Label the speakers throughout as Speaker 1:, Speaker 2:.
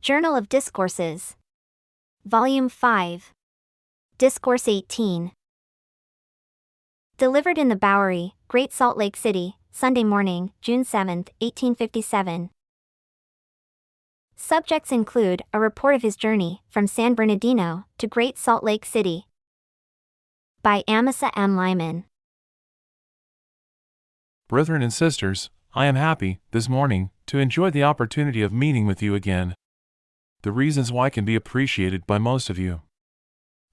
Speaker 1: Journal of Discourses. Volume 5. Discourse 18. Delivered in the Bowery, Great Salt Lake City, Sunday morning, June 7, 1857. Subjects include a report of his journey from San Bernardino to Great Salt Lake City. By Amasa M. Lyman.
Speaker 2: Brethren and sisters, I am happy, this morning, to enjoy the opportunity of meeting with you again. The reasons why can be appreciated by most of you.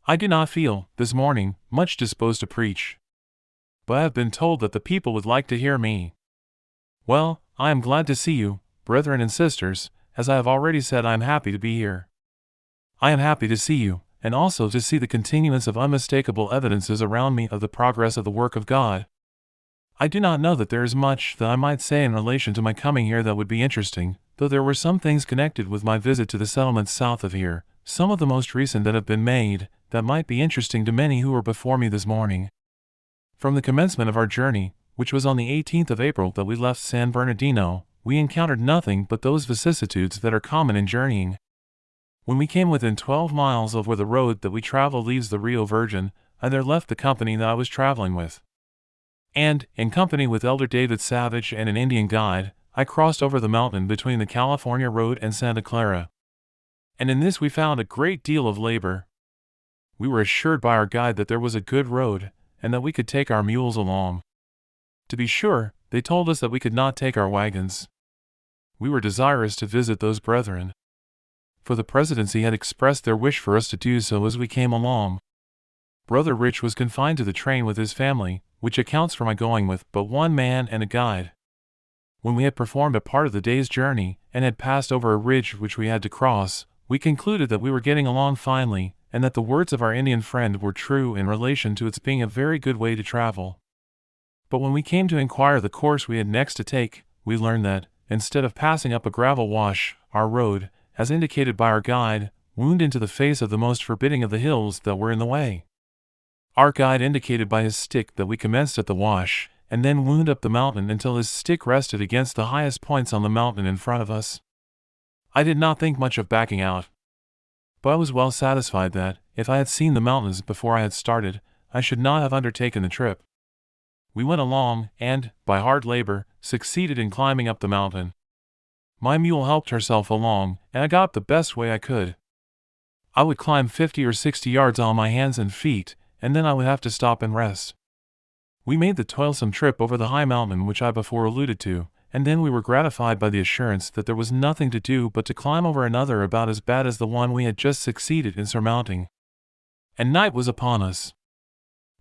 Speaker 2: I do not feel, this morning, much disposed to preach. But I have been told that the people would like to hear me. Well, I am glad to see you, brethren and sisters. As I have already said, I am happy to be here. I am happy to see you, and also to see the continuance of unmistakable evidences around me of the progress of the work of God. I do not know that there is much that I might say in relation to my coming here that would be interesting, though there were some things connected with my visit to the settlements south of here, some of the most recent that have been made, that might be interesting to many who were before me this morning. From the commencement of our journey, which was on the 18th of April that we left San Bernardino, we encountered nothing but those vicissitudes that are common in journeying. When we came within 12 miles of where the road that we travel leaves the Rio Virgin, I there left the company that I was traveling with. And, in company with Elder David Savage and an Indian guide, I crossed over the mountain between the California Road and Santa Clara. And in this we found a great deal of labor. We were assured by our guide that there was a good road, and that we could take our mules along. To be sure, they told us that we could not take our wagons. We were desirous to visit those brethren, for the presidency had expressed their wish for us to do so as we came along. Brother Rich was confined to the train with his family, which accounts for my going with but one man and a guide. When we had performed a part of the day's journey, and had passed over a ridge which we had to cross, we concluded that we were getting along finely, and that the words of our Indian friend were true in relation to its being a very good way to travel. But when we came to inquire the course we had next to take, we learned that, instead of passing up a gravel wash, our road, as indicated by our guide, wound into the face of the most forbidding of the hills that were in the way. Our guide indicated by his stick that we commenced at the wash, and then wound up the mountain until his stick rested against the highest points on the mountain in front of us. I did not think much of backing out, but I was well satisfied that, if I had seen the mountains before I had started, I should not have undertaken the trip. We went along, and, by hard labor, succeeded in climbing up the mountain. My mule helped herself along, and I got up the best way I could. I would climb 50 or 60 yards on my hands and feet, and then I would have to stop and rest. We made the toilsome trip over the high mountain which I before alluded to, and then we were gratified by the assurance that there was nothing to do but to climb over another about as bad as the one we had just succeeded in surmounting. And night was upon us.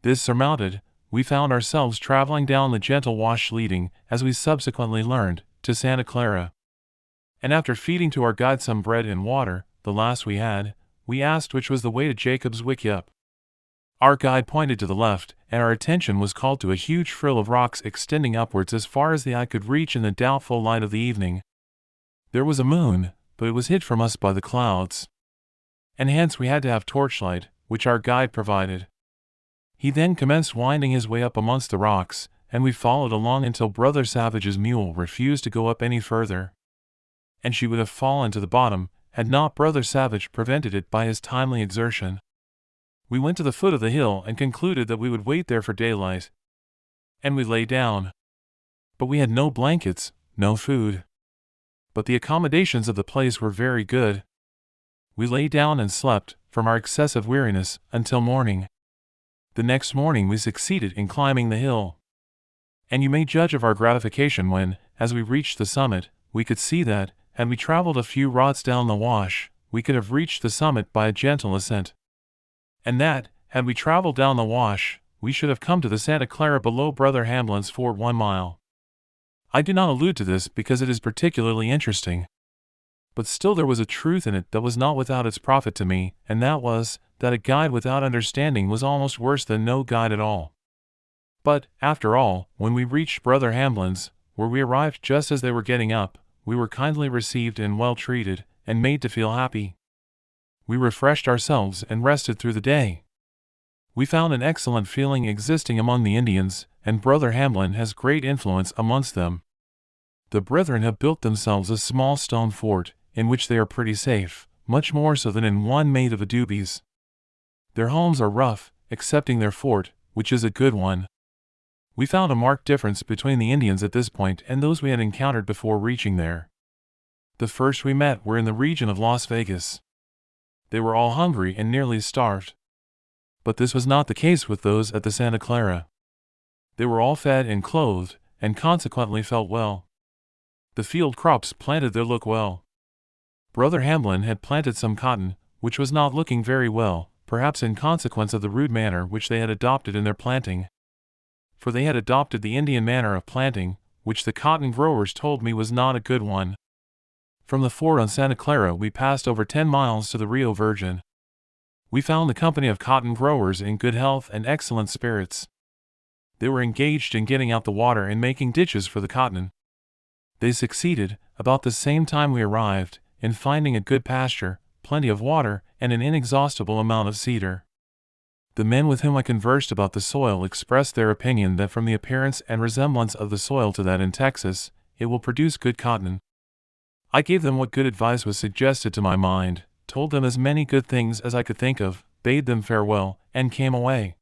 Speaker 2: This surmounted, we found ourselves traveling down the gentle wash leading, as we subsequently learned, to Santa Clara. And after feeding to our guide some bread and water, the last we had, we asked which was the way to Jacob's Wickyup. Our guide pointed to the left, and our attention was called to a huge frill of rocks extending upwards as far as the eye could reach in the doubtful light of the evening. There was a moon, but it was hid from us by the clouds, and hence we had to have torchlight, which our guide provided. He then commenced winding his way up amongst the rocks, and we followed along until Brother Savage's mule refused to go up any further, and she would have fallen to the bottom, had not Brother Savage prevented it by his timely exertion. We went to the foot of the hill and concluded that we would wait there for daylight. And we lay down. But we had no blankets, no food. But the accommodations of the place were very good. We lay down and slept, from our excessive weariness, until morning. The next morning we succeeded in climbing the hill. And you may judge of our gratification when, as we reached the summit, we could see that, had we traveled a few rods down the wash, we could have reached the summit by a gentle ascent. And that, had we traveled down the wash, we should have come to the Santa Clara below Brother Hamblin's Fort 1 mile. I do not allude to this because it is particularly interesting. But still there was a truth in it that was not without its profit to me, and that was, that a guide without understanding was almost worse than no guide at all. But, after all, when we reached Brother Hamblin's, where we arrived just as they were getting up, we were kindly received and well treated, and made to feel happy. We refreshed ourselves and rested through the day. We found an excellent feeling existing among the Indians, and Brother Hamblin has great influence amongst them. The brethren have built themselves a small stone fort, in which they are pretty safe, much more so than in one made of adobes. Their homes are rough, excepting their fort, which is a good one. We found a marked difference between the Indians at this point and those we had encountered before reaching there. The first we met were in the region of Las Vegas. They were all hungry and nearly starved. But this was not the case with those at the Santa Clara. They were all fed and clothed, and consequently felt well. The field crops planted there look well. Brother Hamlin had planted some cotton, which was not looking very well, perhaps in consequence of the rude manner which they had adopted in their planting. For they had adopted the Indian manner of planting, which the cotton growers told me was not a good one. From the fort on Santa Clara we passed over 10 miles to the Rio Virgin. We found the company of cotton growers in good health and excellent spirits. They were engaged in getting out the water and making ditches for the cotton. They succeeded, about the same time we arrived, in finding a good pasture, plenty of water, and an inexhaustible amount of cedar. The men with whom I conversed about the soil expressed their opinion that from the appearance and resemblance of the soil to that in Texas, it will produce good cotton. I gave them what good advice was suggested to my mind, told them as many good things as I could think of, bade them farewell, and came away.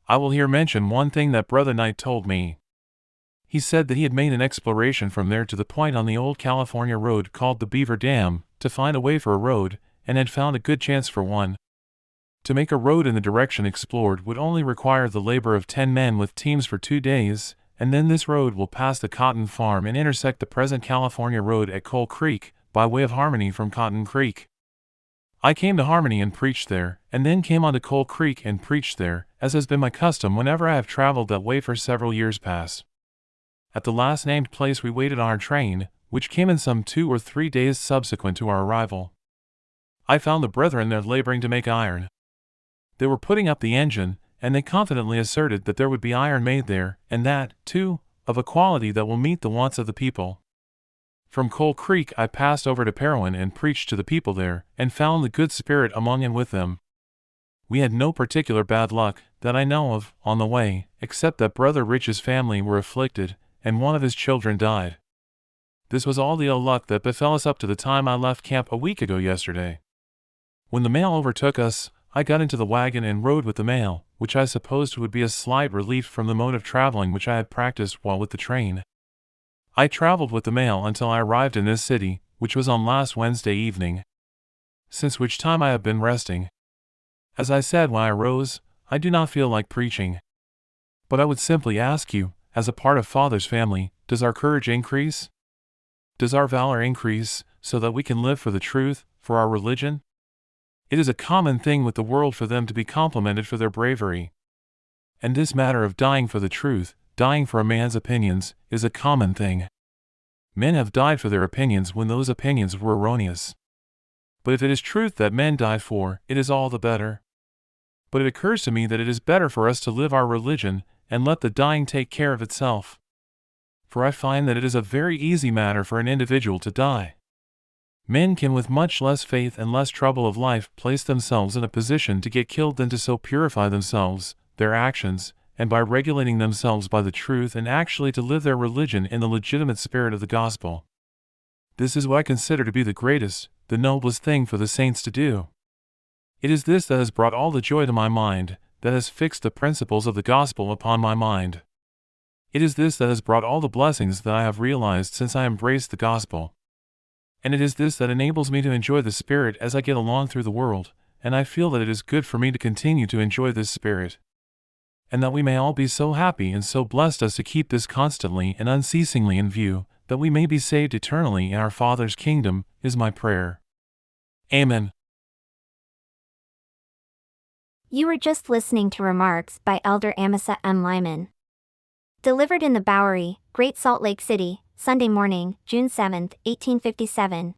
Speaker 2: I will here mention one thing that Brother Knight told me. He said that he had made an exploration from there to the point on the old California road called the Beaver Dam, to find a way for a road, and had found a good chance for one. To make a road in the direction explored would only require the labor of 10 men with teams for 2 days, and then this road will pass the cotton farm and intersect the present California road at Coal Creek, by way of Harmony from Cotton Creek. I came to Harmony and preached there, and then came on to Coal Creek and preached there, as has been my custom whenever I have traveled that way for several years past. At the last named place we waited on our train, which came in some 2 or 3 days subsequent to our arrival. I found the brethren there laboring to make iron. They were putting up the engine, and they confidently asserted that there would be iron made there, and that, too, of a quality that will meet the wants of the people. From Coal Creek I passed over to Parowan and preached to the people there, and found the good spirit among and with them. We had no particular bad luck, that I know of, on the way, except that Brother Rich's family were afflicted, and one of his children died. This was all the ill luck that befell us up to the time I left camp a week ago yesterday. When the mail overtook us, I got into the wagon and rode with the mail, which I supposed would be a slight relief from the mode of traveling which I had practiced while with the train. I traveled with the mail until I arrived in this city, which was on last Wednesday evening, since which time I have been resting. As I said when I rose, I do not feel like preaching. But I would simply ask you, as a part of Father's family, does our courage increase? Does our valor increase, so that we can live for the truth, for our religion? It is a common thing with the world for them to be complimented for their bravery. And this matter of dying for the truth, dying for a man's opinions, is a common thing. Men have died for their opinions when those opinions were erroneous. But if it is truth that men die for, it is all the better. But it occurs to me that it is better for us to live our religion, and let the dying take care of itself. For I find that it is a very easy matter for an individual to die. Men can with much less faith and less trouble of life place themselves in a position to get killed than to so purify themselves, their actions, and by regulating themselves by the truth and actually to live their religion in the legitimate spirit of the gospel. This is what I consider to be the greatest, the noblest thing for the saints to do. It is this that has brought all the joy to my mind, that has fixed the principles of the gospel upon my mind. It is this that has brought all the blessings that I have realized since I embraced the gospel. And it is this that enables me to enjoy the Spirit as I get along through the world, and I feel that it is good for me to continue to enjoy this Spirit. And that we may all be so happy and so blessed as to keep this constantly and unceasingly in view, that we may be saved eternally in our Father's kingdom, is my prayer. Amen.
Speaker 1: You were just listening to remarks by Elder Amasa M. Lyman. Delivered in the Bowery, Great Salt Lake City, Sunday morning, June 7, 1857.